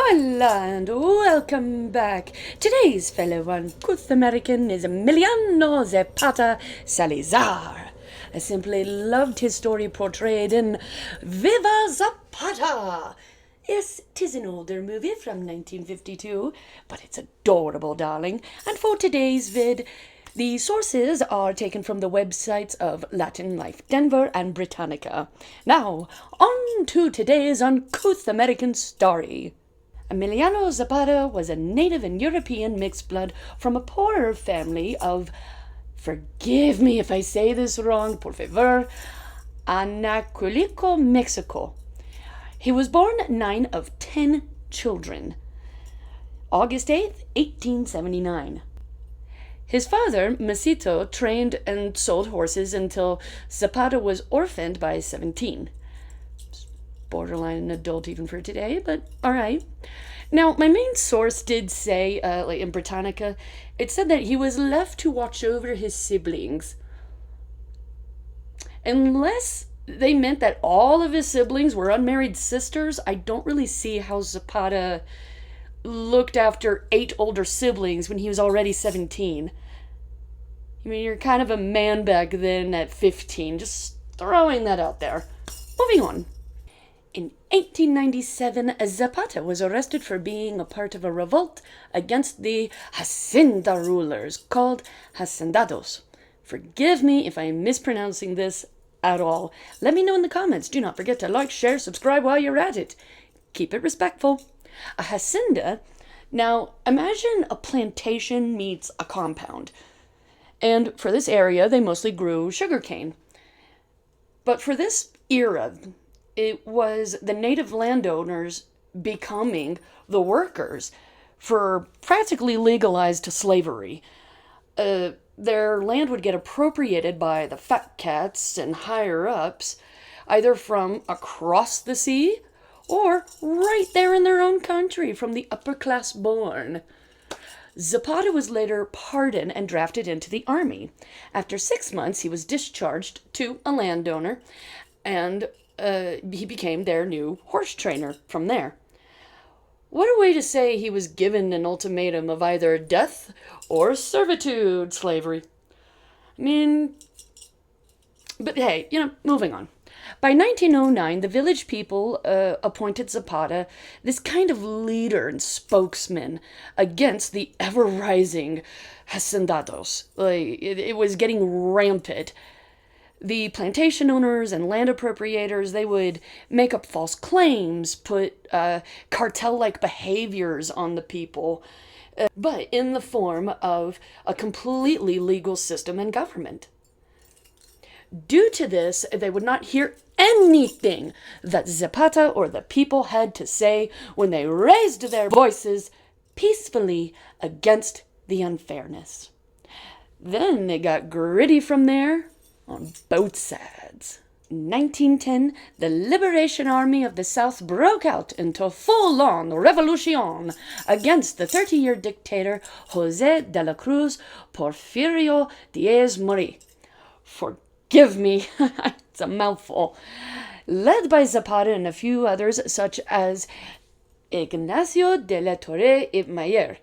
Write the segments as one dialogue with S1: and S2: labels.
S1: Hola and welcome back. Today's fellow uncouth American is Emiliano Zapata Salazar. I simply loved his story portrayed in Viva Zapata. Yes, 'tis an older movie from 1952, but it's adorable, darling. And for today's vid, the sources are taken from the websites of Latin Life Denver and Britannica. Now, on to today's uncouth American story. Emiliano Zapata was a native and European mixed blood from a poorer family of, forgive me if I say this wrong, por favor, Anacuilico, Mexico. He was born 9 of 10 children. August 8th, 1879. His father, Mesito, trained and sold horses until Zapata was orphaned by 17. Borderline an adult even for today, but all right. Now, my main source did say, like in Britannica, it said that he was left to watch over his siblings. Unless they meant that all of his siblings were unmarried sisters, I don't really see how Zapata looked after 8 older siblings when he was already 17. I mean, you're kind of a man back then at 15. Just throwing that out there. Moving on. In 1897, Zapata was arrested for being a part of a revolt against the Hacienda rulers called Hacendados. Forgive me if I'm mispronouncing this at all. Let me know in the comments. Do not forget to like, share, subscribe while you're at it. Keep it respectful. A hacienda, now imagine a plantation meets a compound. And for this area, they mostly grew sugarcane. But for this era, it was the native landowners becoming the workers for practically legalized slavery. Their land would get appropriated by the fat cats and higher-ups, either from across the sea or right there in their own country from the upper class born. Zapata was later pardoned and drafted into the army. After 6 months, he was discharged to a landowner, and he became their new horse trainer from there. What a way to say he was given an ultimatum of either death or servitude slavery. I mean, but hey, moving on. By 1909, the village people appointed Zapata this kind of leader and spokesman against the ever-rising hacendados. It was getting rampant. The plantation owners and land appropriators, they would make up false claims, put cartel-like behaviors on the people, but in the form of a completely legal system and government. Due to this, they would not hear anything that Zapata or the people had to say when they raised their voices peacefully against the unfairness. Then it got gritty from there on both sides. In 1910, the Liberation Army of the South broke out into full-on revolution against the 30-year dictator José de la Cruz Porfirio Diaz Forgive me, it's a mouthful. Led by Zapata and a few others, such as Ignacio de la Torre y Mayer,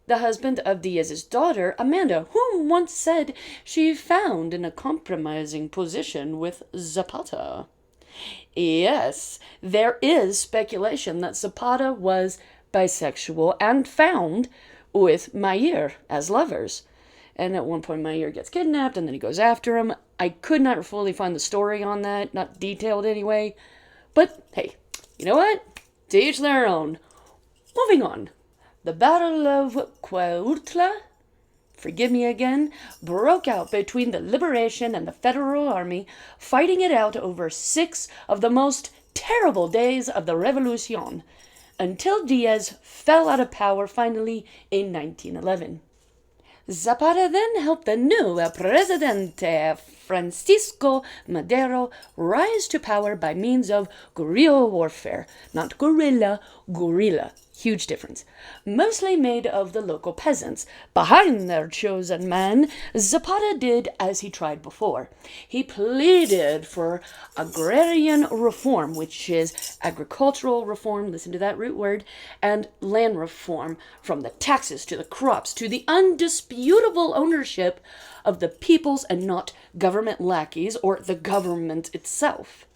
S1: the husband of Diaz's daughter, Amanda, whom once said she found in a compromising position with Zapata. Yes, there is speculation that Zapata was bisexual and found with Mayer as lovers. And at one point, Mayer gets kidnapped, and then he goes after him. I could not fully find the story on that, not detailed anyway. But, hey, you know what? To each their own. Moving on. The Battle of Cuautla, forgive me again, broke out between the Liberation and the Federal Army, fighting it out over 6 of the most terrible days of the Revolution, until Diaz fell out of power finally in 1911. Zapata then helped the new Presidente Francisco Madero rise to power by means of guerrilla warfare. Not guerrilla, guerrilla. Huge difference. Mostly made of the local peasants. Behind their chosen man, Zapata did as he tried before. He pleaded for agrarian reform, which is agricultural reform, listen to that root word, and land reform, from the taxes to the crops to the undisputable ownership of the peoples and not government lackeys or the government itself.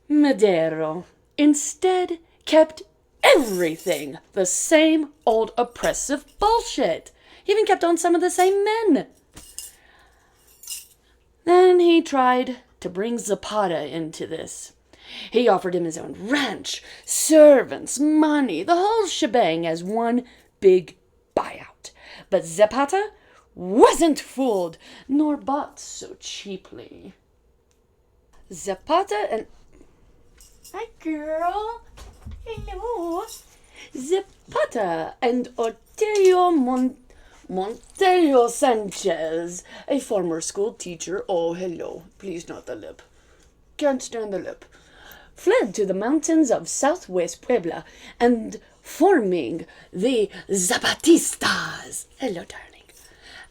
S1: Madero instead kept everything the same old oppressive bullshit. He even kept on some of the same men. Then he tried to bring Zapata into this. He offered him his own ranch, servants, money, the whole shebang as one big buyout. But Zapata wasn't fooled, nor bought so cheaply. Zapata and... Hi, girl. Hello. Zapata and Otelio Montelio Sanchez, a former school teacher. Oh, hello. Please not the lip. Can't stand the lip. Fled to the mountains of southwest Puebla and forming the Zapatistas. Hello, darling.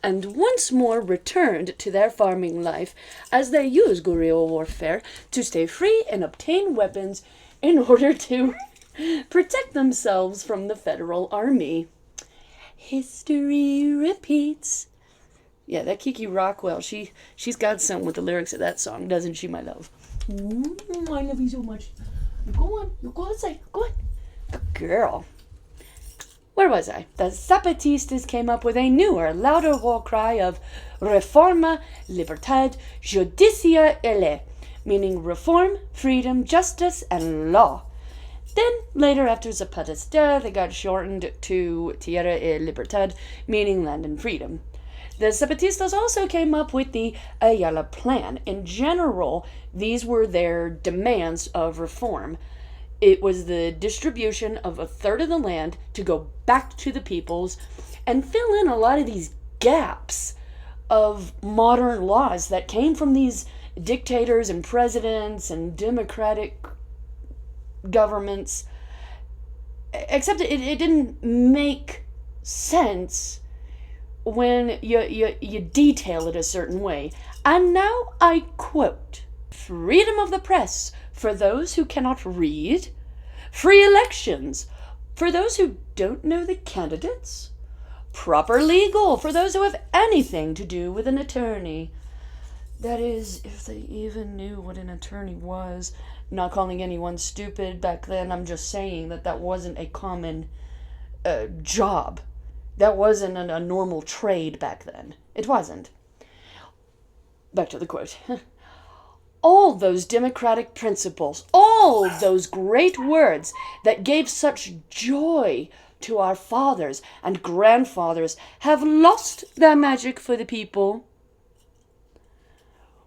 S1: And once more returned to their farming life as they used guerrilla warfare to stay free and obtain weapons in order to protect themselves from the federal army. History repeats. Yeah, that Kiki Rockwell, she's got something with the lyrics of that song, doesn't she, my love? I love you so much. Go on, you go outside, go on. Good girl. Where was I? The Zapatistas came up with a newer, louder war cry of Reforma, Libertad, Justicia y Ley, meaning reform, freedom, justice, and law. Then, later after Zapata's death, it got shortened to Tierra y Libertad, meaning land and freedom. The Zapatistas also came up with the Ayala Plan. In general, these were their demands of reform. It was the distribution of a third of the land to go back to the peoples and fill in a lot of these gaps of modern laws that came from these dictators and presidents and democratic governments. Except it didn't make sense when you detail it a certain way. And now I quote, "Freedom of the press for those who cannot read, free elections for those who don't know the candidates, proper legal for those who have anything to do with an attorney." That is, if they even knew what an attorney was. Not calling anyone stupid back then, I'm just saying that wasn't a common job. That wasn't a normal trade back then. It wasn't. Back to the quote. All those democratic principles, all those great words that gave such joy to our fathers and grandfathers have lost their magic for the people.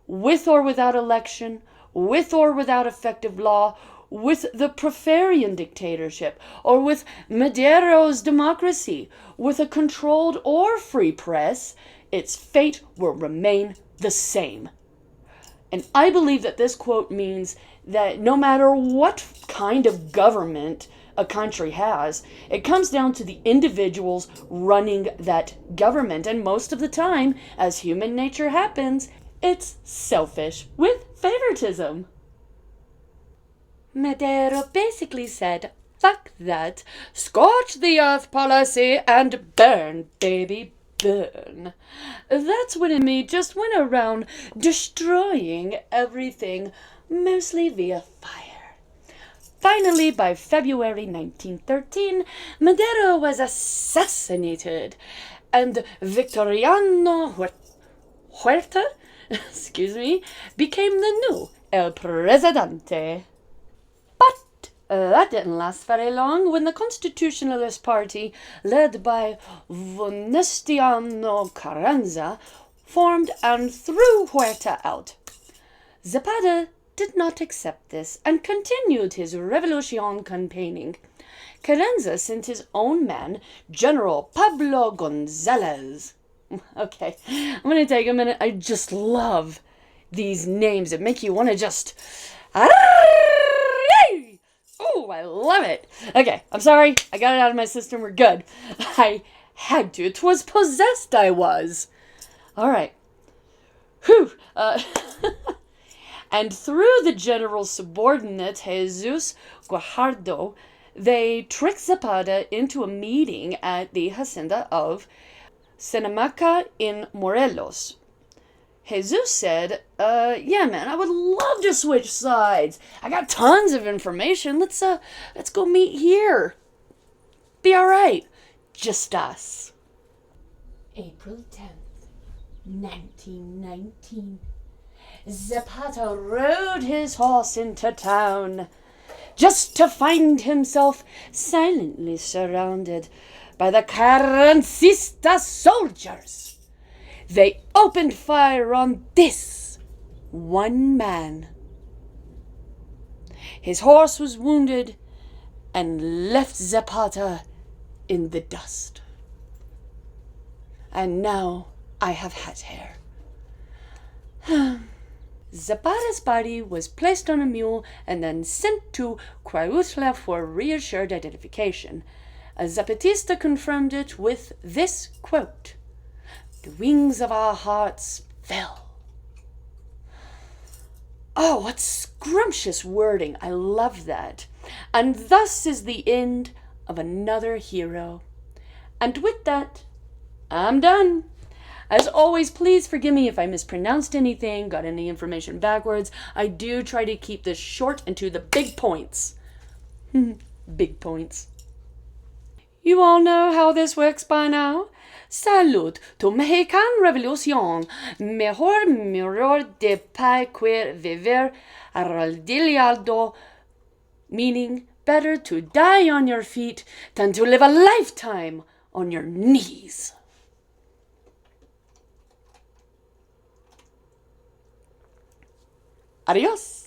S1: With or without election, with or without effective law, with the Porfirian dictatorship, or with Madero's democracy, with a controlled or free press, its fate will remain the same. And I believe that this quote means that no matter what kind of government a country has, it comes down to the individuals running that government. And most of the time, as human nature happens, it's selfish with favoritism. Madero basically said, fuck that, scorch the earth policy and burn, baby, burn. That's when me just went around destroying everything, mostly via fire. Finally, by February 1913, Madero was assassinated, and Victoriano Huerta, became the new El Presidente. But that didn't last very long when the Constitutionalist Party, led by Venustiano Carranza, formed and threw Huerta out. Zapata did not accept this and continued his revolution campaigning. Carranza sent his own man, General Pablo Gonzalez. Okay, I'm gonna take a minute. I just love these names that make you want to just. Oh, I love it. Okay, I'm sorry. I got it out of my system. We're good. I had to. 'Twas possessed I was. All right. Whew. And through the general's subordinate, Jesus Guajardo, they tricked Zapata into a meeting at the hacienda of Senamaca in Morelos. Jesus said, yeah, man, I would love to switch sides. I got tons of information. Let's go meet here. Be all right. Just us. April 10th, 1919. Zapata rode his horse into town, just to find himself silently surrounded by the Carrancista soldiers. They opened fire on this one man. His horse was wounded and left Zapata in the dust. And now I have hat hair. Zapata's body was placed on a mule and then sent to Cuautla for reassured identification. A Zapatista confirmed it with this quote: "The wings of our hearts fell." Oh, what scrumptious wording. I love that. And thus is the end of another hero. And with that, I'm done. As always, please forgive me if I mispronounced anything, got any information backwards. I do try to keep this short and to the big points. Big points. You all know how this works by now. Salud to Mexican Revolución. Mejor de paz que vivir arrodillado. Meaning, better to die on your feet than to live a lifetime on your knees. Adiós.